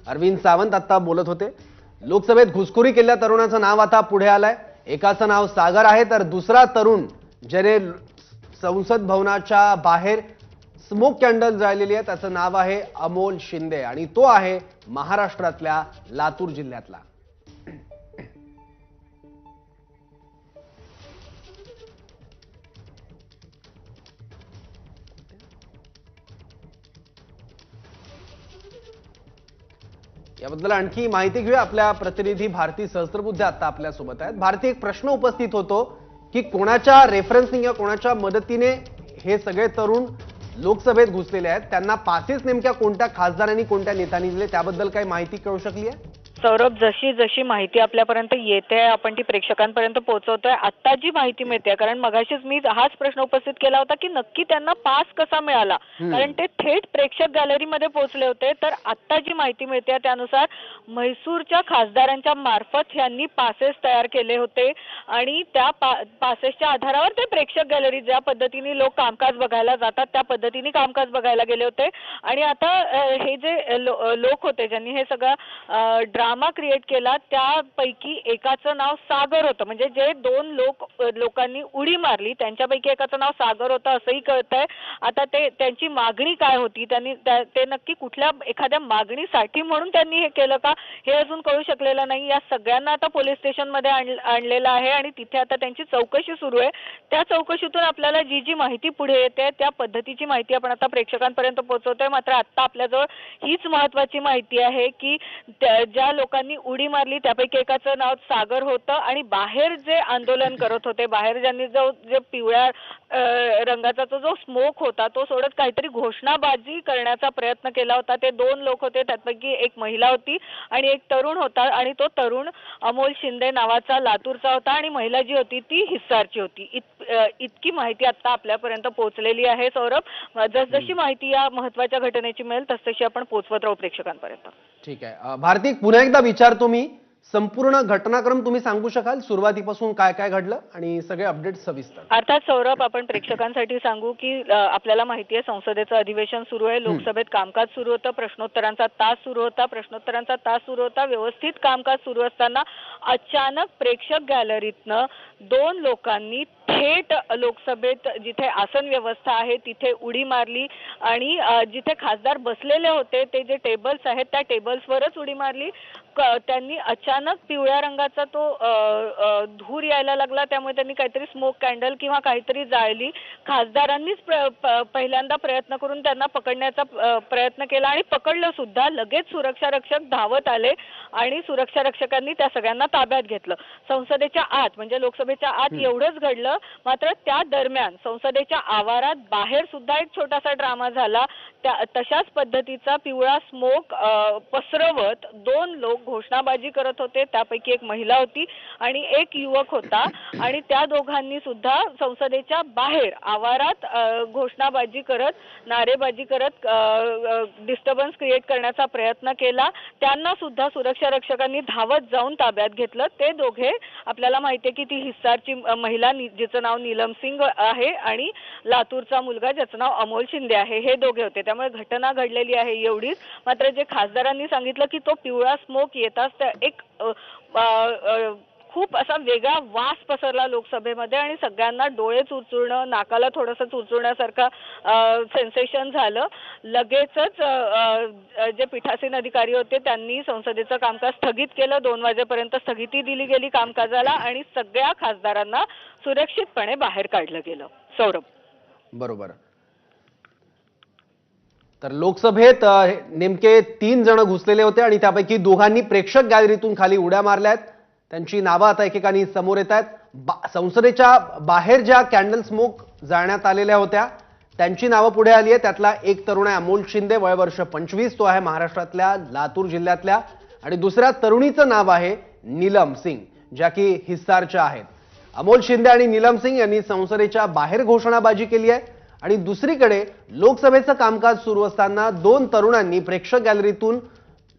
अरविंद सावंत आता बोलत होते। लोकसभेत घुसखोरी केलेल्या तरुणाचं नाव आता पुढे आलंय। एकाचं नाव सागर आहे तर दुसरा तरुण ज्याने संसद भवनाच्या बाहेर स्मोक कॅन्डल जाळलेली आहे त्याचं नाव आहे अमोल शिंदे आणि तो आहे महाराष्ट्रातल्या लातूर जिल्ह्यातला। याबद्दल आणखी माहिती घेऊया। आपल्या प्रतिनिधी भारती सहस्त्रबुद्धे आता आपल्या सोबत आहेत। भारती, एक प्रश्न उपस्थित होतो की कोणाच्या रेफरन्सिंग या कोणाच्या मदतीने हे सगळे तरुण लोकसभेत घुसलेले आहेत, त्यांना पासेस नेमक्या कोणत्या खासदारांनी कोणत्या नेत्यांनी दिले त्याबद्दल काही माहिती कळू शकली आहे? सौरभ, जशी जशी माहिती आपल्यापर्यंत येते आपण ती प्रेक्षकांपर्यंत पोहोचवतोय। आता जी माहिती मिळते, कारण मगाशीच मी हाच प्रश्न उपस्थित केला होता की नक्की त्यांना पास कसा मिळाला, कारण ते थेट प्रेक्षक गॅलरीमध्ये पोहोचले होते। तर आता जी माहिती मिळते त्यानुसार म्हैसूरच्या खासदारांच्या मार्फत यांनी पासेस तयार केले होते आणि त्या पासेसच्या आधारावर ते प्रेक्षक गॅलरी ज्या पद्धतीने लोक कामकाज बघायला जातात त्या पद्धतीने कामकाज बघायला गेले होते। आणि आता हे जे लोक होते ज्यांनी हे सगळं ड्रामा क्रिएट केला त्यापैकी एकाचं नाव सागर होतं, म्हणजे जे दोन लोकांनी उडी मारली त्यांच्यापैकी एकाचं नाव सागर होतं असंही कळतंय। आता त्यांची मागणी काय होती, त्यांनी ते नक्की कुठल्या एखाद्या मागणीसाठी म्हणून त्यांनी हे केलं का हे अजून कळू शकलेलं नाही। या सगळ्यांना आता पोलीस स्टेशनमध्ये आणलेलं आहे आणि तिथे आता त्यांची चौकशी सुरू आहे। त्या चौकशीतून आपल्याला जी जी माहिती पुढे येते त्या पद्धतीची माहिती आपण आता प्रेक्षकांपर्यंत पोहोचवतोय। मात्र आता आपल्याजवळ हीच महत्त्वाची माहिती आहे की ज्या लोकांनी उडी मारली त्यापैकी एकाचं नाव सागर होतं आणि बाहेर जे आंदोलन करत होते, बाहेर ज्यांनी जे पिवळ्या रंगाचा जो स्मोक होता तो सोडत काहीतरी घोषणाबाजी करण्याचा प्रयत्न केला होता, ते दोन लोक होते। त्यापैकी एक महिला होती आणि एक तरुण होता आणि तो तरुण अमोल शिंदे नावाचा लातूरचा होता आणि महिला जी होती ती हिस्सारची होती। इतकी माहिती आता आपल्यापर्यंत पोहोचलेली आहे। सौरभ, जसजशी माहिती या महत्त्वाच्या घटनेची मिळेल तसतशी आपण पोहोचवत राहू प्रेक्षकांपर्यंत। ठीक आहे भारती, पुन्हा एकदा विचारतो मी, संपूर्ण घटनाक्रम तुम्ही सांगू शकाल? सुरुवातीपासून काय काय घडलं आणि सगळे अपडेट सविस्तर? अर्थात सौरभ, आपण प्रेक्षकांसाठी सांगू की आपल्याला माहिती आहे संसदेचं अधिवेशन सुरू आहे, लोकसभेत कामकाज सुरू होतं, प्रश्नोत्तरांचा तास सुरू होता, व्यवस्थित कामकाज सुरू असताना अचानक प्रेक्षक गॅलरीतनं दोन लोकांनी थेट लोकसभेत जिथे आसन व्यवस्था आहे तिथे उडी मारली आणि जिथे खासदार बसलेले होते ते जे टेबल्स आहेत त्या टेबल्सवरच उडी मारली। त्यांनी अचानक पिवळ्या रंगाचा तो धूर यायला लागला, त्यामुळे त्यांनी काहीतरी स्मोक कॅन्डल किंवा काहीतरी जाळली। खासदारांनीच पहिल्यांदा प्रयत्न करून त्यांना पकडण्याचा प्रयत्न केला आणि पकडलं सुद्धा। लगेच सुरक्षा रक्षक धावत आले आणि सुरक्षा रक्षकांनी त्या सगळ्यांना ताब्यात घेतलं। संसदेच्या आत म्हणजे लोकसभेच्या आत एवढंच घडलं, मात्र त्या दरम्यान संसदेच्या आवारात बाहेर सुद्धा एक छोटासा ड्रामा झाला। तशाच पद्धतीचा पिवळा स्मोक पसरवत दोन लोक घोषणाबाजी करत होते, त्यापैकी एक महिला होती आणि एक युवक होता आणि त्या दोघांनी सुद्धा संसदेच्या बाहेर आवारात घोषणाबाजी करत, नारेबाजी करत डिस्टर्बन्स क्रिएट करण्याचा प्रयत्न केला। त्यांना सुद्धा सुरक्षा रक्षकांनी धावत जाऊन ताब्यात घेतलं। ते दोघे आपल्याला माहिती आहे की ती हिस्सारची महिला जिचं नाव नीलम सिंग आहे आणि लातूरचा मुलगा ज्याचं नाव अमोल शिंदे आहे, हे दोघे होते। त्यामुळे घटना घडलेली आहे एवढीच। मात्र जे खासदारांनी सांगितलं की तो पिवळा स्मोक येताच एक खूप असा वेगळा वास पसरला लोकसभेमध्ये आणि सगळ्यांना डोळे चुरचुरणं, नाकाला थोडंसं चुरचुरण्यासारखं सेन्सेशन झालं। लगेचच जे पीठासीन अधिकारी होते त्यांनी संसदेचं कामकाज स्थगित केलं। 2 वाजेपर्यंत स्थगिती दिली गेली कामकाजाला आणि सगळ्या खासदारांना सुरक्षितपणे बाहेर काढलं गेलं। सौरभ, बरोबर। तर लोकसभेत नेमके 3 जण घुसलेले होते आणि त्यापैकी दोघांनी प्रेक्षक गॅलरीतून खाली उड्या मारल्यात। त्यांची नावं आता एकेकानी समोर येत आहेत। संसदेच्या बाहेर ज्या कॅन्डल स्मोक जाळण्यात आलेल्या होत्या त्यांची नावं पुढे आली आहे। त्यातला एक तरुण आहे अमोल शिंदे, वय वर्ष 25, तो आहे महाराष्ट्रातल्या लातूर जिल्ह्यातल्या, आणि दुसऱ्या तरुणीचं नाव आहे नीलम सिंग, ज्या की हिस्सारच्या आहेत। अमोल शिंदे आणि नीलम सिंग यांनी संसदेच्या बाहेर घोषणाबाजी केली आहे आणि दुसरीकडे लोकसभेचं कामकाज सुरू असताना दोन तरुणांनी प्रेक्षक गॅलरीतून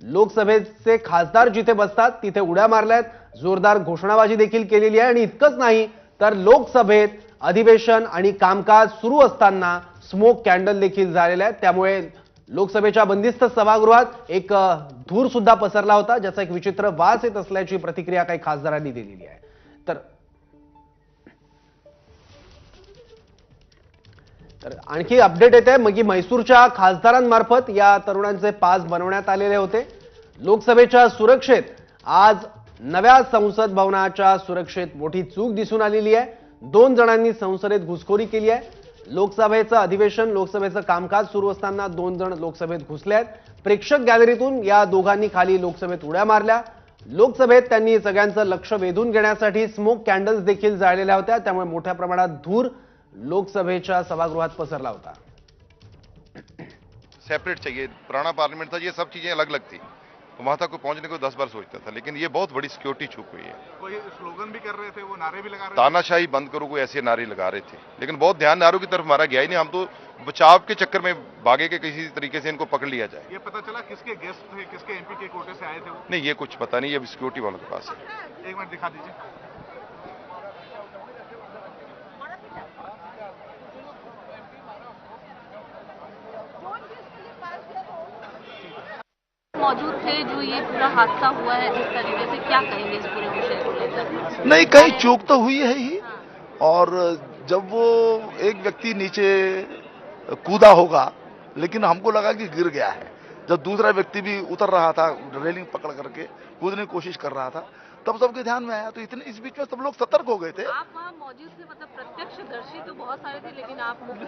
लोकसभेचे खासदार जिथे बसतात तिथे उड्या मारल्यात, जोरदार घोषणाबाजी देखील केलेली आहे। आणि इतकंच नाही तर लोकसभेत अधिवेशन आणि कामकाज सुरू असताना स्मोक कॅन्डल देखील जाळलेले आहेत। त्यामुळे लोकसभेच्या बंदिस्त सभागृहात एक धूर सुद्धा पसरला होता, ज्याचा एक विचित्र वास येत असल्याची प्रतिक्रिया काही खासदारांनी दिलेली आहे. तर आणखी अपडेट येत आहे मग की म्हैसूरच्या खासदारांमार्फत या तरुणांचे पास बनवण्यात आलेले होते. लोकसभेच्या सुरक्षेत आज नव्या संसद भवनाच्या सुरक्षेत मोठी चूक दिसून आलेली आहे. 2 जणांनी संसदेत घुसखोरी केली आहे. लोकसभेचं अधिवेशन, लोकसभेचं कामकाज सुरू असताना 2 जण लोकसभेत घुसले आहेत. प्रेक्षक गॅलरीतून या दोघांनी खाली लोकसभेत उड्या मारल्या. लोकसभेत त्यांनी सगळ्यांचं लक्ष वेधून घेण्यासाठी स्मोक कॅन्डल्स देखील जाळलेल्या होत्या, त्यामुळे मोठ्या प्रमाणात धूर लोकसभेच्या सभागृहात पसरला होता. सेपरेट चाहिए, पुराना पार्लियामेंट था, ये सब चीजें अलग अलग थी, तो वहां तक कोई पहुंचने को 10 बार सोचता था, लेकिन ये बहुत बड़ी सिक्योरिटी चूक हुई है. कोई स्लोगन भी कर रहे थे, वो नारे भी लगा रहे थे. तानाशाही बंद करो, कोई ऐसे नारे लगा रहे थे, लेकिन बहुत ध्यान नारों की तरफ हमारा गया ही नहीं. हम तो बचाव के चक्कर में भागे कि किसी तरीके से इनको पकड़ लिया जाए. ये पता चला किसके गेस्ट थे, किसके एमपी के कोटे से आए थे वो? नहीं, ये कुछ पता नहीं, ये सिक्योरिटी वालों के पास है. 1 मिनट दिखा दीजिए. मौजूद थे जो ये पूरा हादसा हुआ है जिस तरीके से, क्या कहेंगे इस पूरे विषय को लेकर? नहीं, कहीं चूक तो हुई है ही. और जब वो एक व्यक्ति नीचे कूदा होगा, लेकिन हमको लगा कि गिर गया है. जब दूसरा व्यक्ति भी उतर रहा था, रेलिंग पकड़ करके कूदने की कोशिश कर रहा था, तब सबके ध्यान में आया. तो इतने इस बीच में सब लोग सतर्क हो गए थे. आप वहाँ मौजूद थे, मतलब प्रत्यक्षदर्शी तो बहुत सारे थे, लेकिन आप मुख्य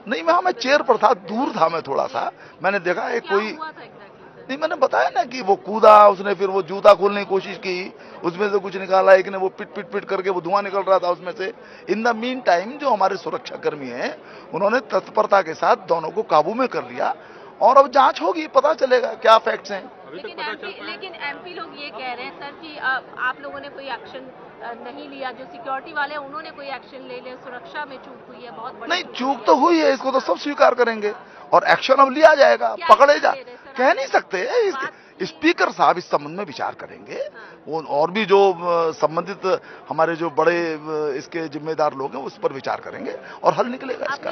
नहीं, मैं चेयर पर था, दूर था मैं थोड़ा सा. मैंने देखा एक क्या कोई, हुआ था एग्जैक्टली? नहीं, मैंने बताया ना कि वो कूदा, उसने फिर वो जूता खोलने की कोशिश की, उसमें से कुछ निकाला, एक ने वो पिट करके वो धुआं निकल रहा था उसमें से. इन द मीन टाइम जो हमारे सुरक्षा कर्मी हैं, उन्होंने तत्परता के साथ दोनों को काबू में कर लिया, और अब जांच होगी, पता चलेगा क्या फैक्ट्स हैं. लेकिन एमपी लोग ये कह रहे हैं सर कि आप लोगों ने कोई एक्शन नहीं लिया, जो सिक्योरिटी वाले हैं उन्होंने कोई एक्शन ले लिया, सुरक्षा में चूक हुई है बहुत बड़ी. नहीं, चूक तो हुई है, इसको तो सब स्वीकार करेंगे, और एक्शन अब लिया जाएगा, पकड़े जा. कह नहीं सकते. स्पीकर साहब इस संबंध में विचार करेंगे. वो और भी जो संबंधित हमारे जो बड़े इसके जिम्मेदार लोग हैं उस पर विचार करेंगे और हल निकलेगा इसका.